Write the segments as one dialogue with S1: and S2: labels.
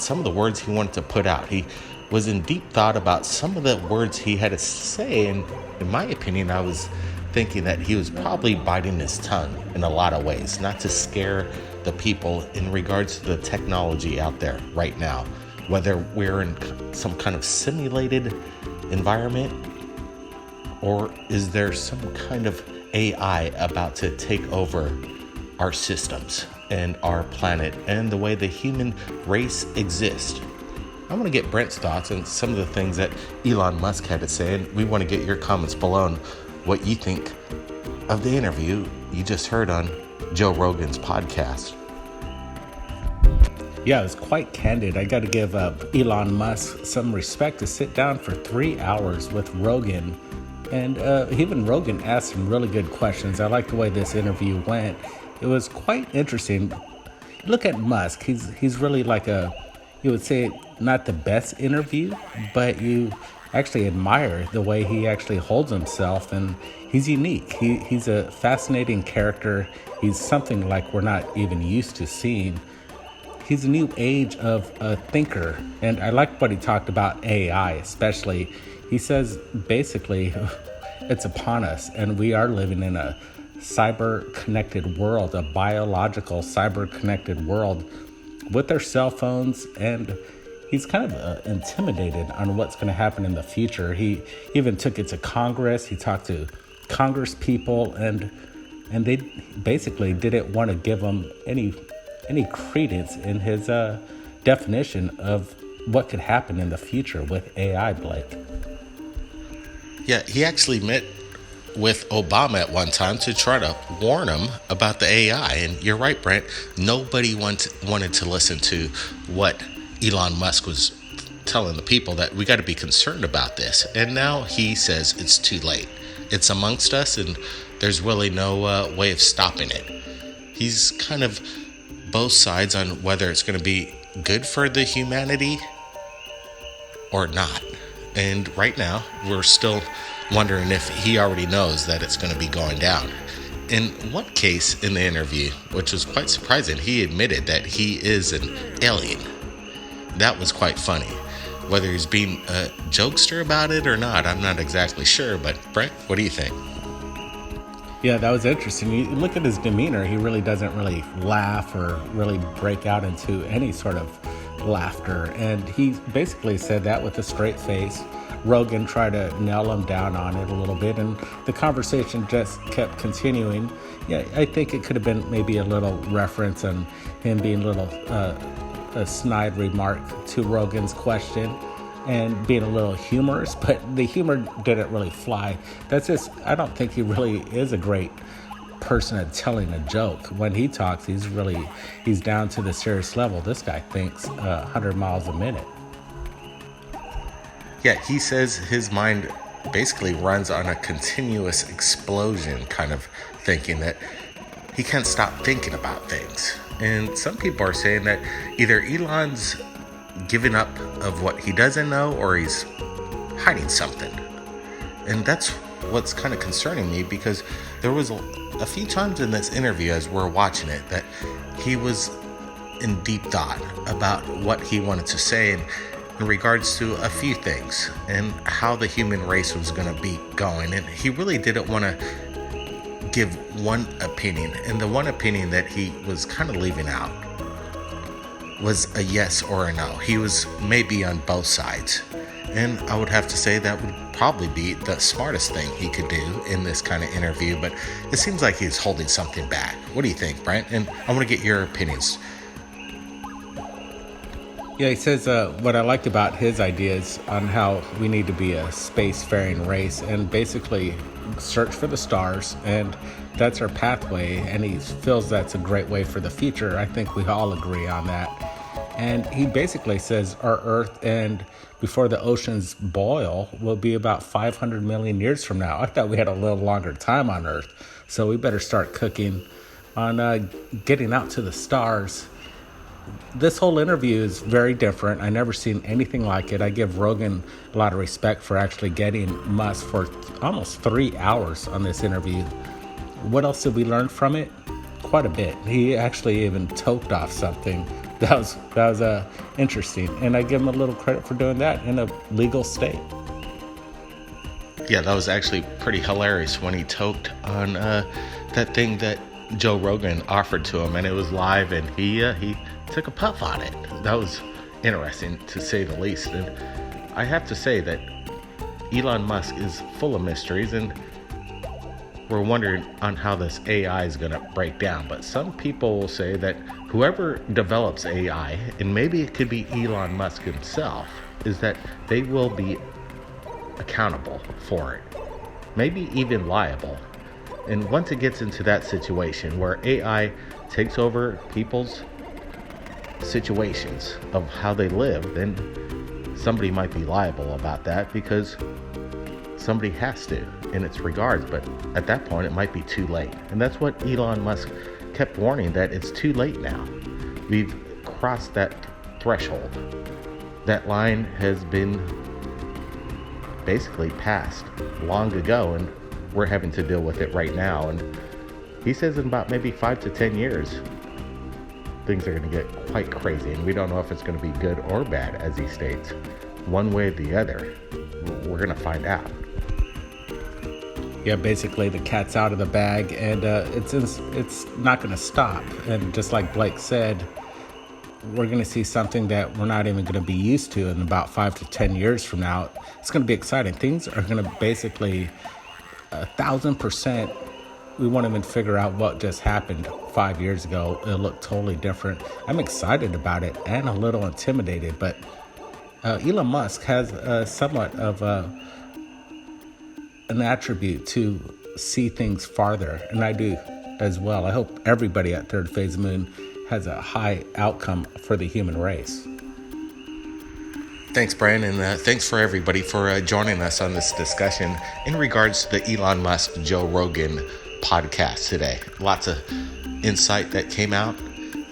S1: some of the words he wanted to put out. He was in deep thought about some of the words he had to say, and in my opinion, I was thinking that he was probably biting his tongue in a lot of ways, not to scare the people in regards to the technology out there right now, whether we're in some kind of simulated environment or is there some kind of AI about to take over our systems and our planet and the way the human race exists. I want to get Brent's thoughts on some of the things that Elon Musk had to say, and we want to get your comments below on what you think of the interview you just heard on Joe Rogan's podcast.
S2: Yeah, it was quite candid. I got to give Elon Musk some respect to sit down for 3 hours with Rogan. And even Rogan asked some really good questions. I like the way this interview went. It was quite interesting. Look at Musk. He's really like you would say, not the best interview, but you actually admire the way he actually holds himself, and he's unique. He's a fascinating character. He's something like we're not even used to seeing. He's a new age of a thinker, and I like what he talked about AI especially. He says basically it's upon us, and we are living in a cyber-connected world, a biological cyber-connected world with their cell phones, and he's kind of intimidated on what's going to happen in the future. He even took it to Congress. He talked to Congress people, and they basically didn't want to give him any credence in his definition of what could happen in the future with AI, Blake.
S1: Yeah, he actually met with Obama at one time to try to warn him about the AI. And you're right, Brent. Nobody wanted to listen to what Elon Musk was telling the people, that we got to be concerned about this. And now he says it's too late. It's amongst us, and there's really no way of stopping it. He's kind of both sides on whether it's going to be good for the humanity or not. And right now, we're still wondering if he already knows that it's going to be going down. In one case in the interview, which was quite surprising, he admitted that he is an alien. That was quite funny. Whether he's being a jokester about it or not, I'm not exactly sure. But Brent, what do you think?
S2: Yeah, that was interesting. You look at his demeanor, he really doesn't really laugh or really break out into any sort of laughter. And he basically said that with a straight face. Rogan tried to nail him down on it a little bit, and the conversation just kept continuing. Yeah, I think it could have been maybe a little reference on him being a little a snide remark to Rogan's question and being a little humorous, but the humor didn't really fly. That's just, I don't think he really is a great person at telling a joke. When he talks, he's down to the serious level. This guy thinks 100 miles a minute.
S1: Yeah, he says his mind basically runs on a continuous explosion kind of thinking, that he can't stop thinking about things. And some people are saying that either Elon's giving up of what he doesn't know, or he's hiding something. And that's what's kind of concerning me, because there was a few times in this interview as we're watching it that he was in deep thought about what he wanted to say, and in regards to a few things and how the human race was going to be going. And he really didn't want to give one opinion. And the one opinion that he was kind of leaving out was a yes or a no. He was maybe on both sides. And I would have to say that would probably be the smartest thing he could do in this kind of interview. But it seems like he's holding something back. What do you think, Brent? And I want to get your opinions.
S2: Yeah, he says what I liked about his ideas on how we need to be a spacefaring race and basically search for the stars, and that's our pathway, and he feels that's a great way for the future. I think we all agree on that. And he basically says our Earth, and before the oceans boil, will be about 500 million years from now. I thought we had a little longer time on Earth, so we better start cooking on getting out to the stars. This whole interview is very different. I never seen anything like it. I give Rogan a lot of respect for actually getting Musk for almost 3 hours on this interview. What else did we learn from it? quite a bit. He actually even toked off something. That was interesting, and I give him a little credit for doing that in a legal state.
S1: Yeah, that was actually pretty hilarious when he toked on that thing that Joe Rogan offered to him, and it was live, and he took a puff on it. That was interesting, to say the least. And I have to say that Elon Musk is full of mysteries, and we're wondering on how this AI is going to break down. But some people will say that whoever develops AI, and maybe it could be Elon Musk himself, is that they will be accountable for it, maybe even liable. And once it gets into that situation where AI takes over people's situations of how they live, then somebody might be liable about that, because somebody has to in its regards. But at that point, it might be too late. And that's what Elon Musk kept warning, that it's too late now. We've crossed that threshold. That line has been basically passed long ago, and we're having to deal with it right now. And he says in about maybe 5 to 10 years, things are going to get quite crazy, and we don't know if it's going to be good or bad, as he states. One way or the other, we're going to find out.
S2: Yeah, basically the cat's out of the bag, and it's not going to stop. And just like Blake said, we're going to see something that we're not even going to be used to in about 5 to 10 years from now. It's going to be exciting. Things are going to basically 1,000%. We won't even figure out what just happened 5 years ago. It'll look totally different. I'm excited about it and a little intimidated, but Elon Musk has somewhat of an attribute to see things farther, and I do as well. I hope everybody at Third Phase Moon has a high outcome for the human race.
S1: Thanks, Brian, and thanks for everybody for joining us on this discussion in regards to the Elon Musk Joe Rogan podcast today. Lots of insight that came out,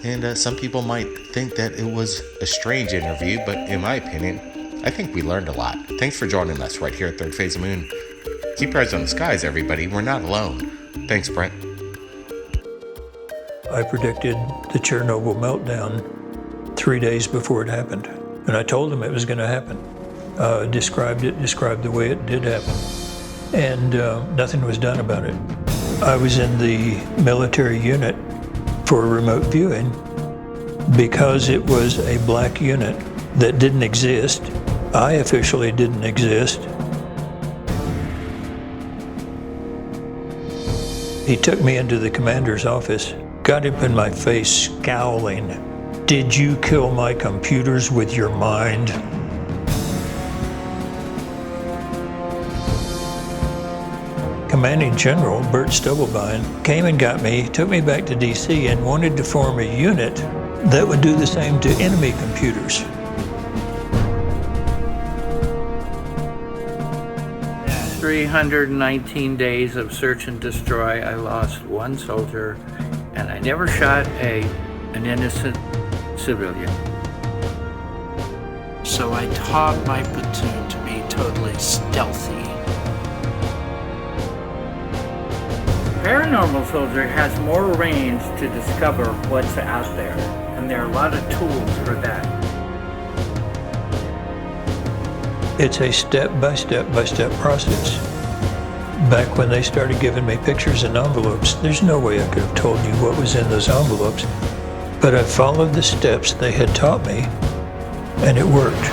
S1: and some people might think that it was a strange interview, but in my opinion, I think we learned a lot. Thanks for joining us right here at Third Phase Moon. Keep your eyes on the skies, everybody. We're not alone. Thanks, Brent.
S3: I predicted the Chernobyl meltdown 3 days before it happened. And I told him it was going to happen. Described the way it did happen. And nothing was done about it. I was in the military unit for remote viewing because it was a black unit that didn't exist. I officially didn't exist. He took me into the commander's office, got up in my face scowling. "Did you kill my computers with your mind?" Commanding General Bert Stubblebine came and got me, took me back to DC, and wanted to form a unit that would do the same to enemy computers.
S4: 319 days of search and destroy. I lost one soldier, and I never shot an innocent civilian.
S5: So I taught my platoon to be totally stealthy.
S4: Paranormal soldier has more range to discover what's out there, and there are a lot of tools for that.
S3: It's a step-by-step process. Back when they started giving me pictures and envelopes, there's no way I could have told you what was in those envelopes. But I followed the steps they had taught me, and it worked.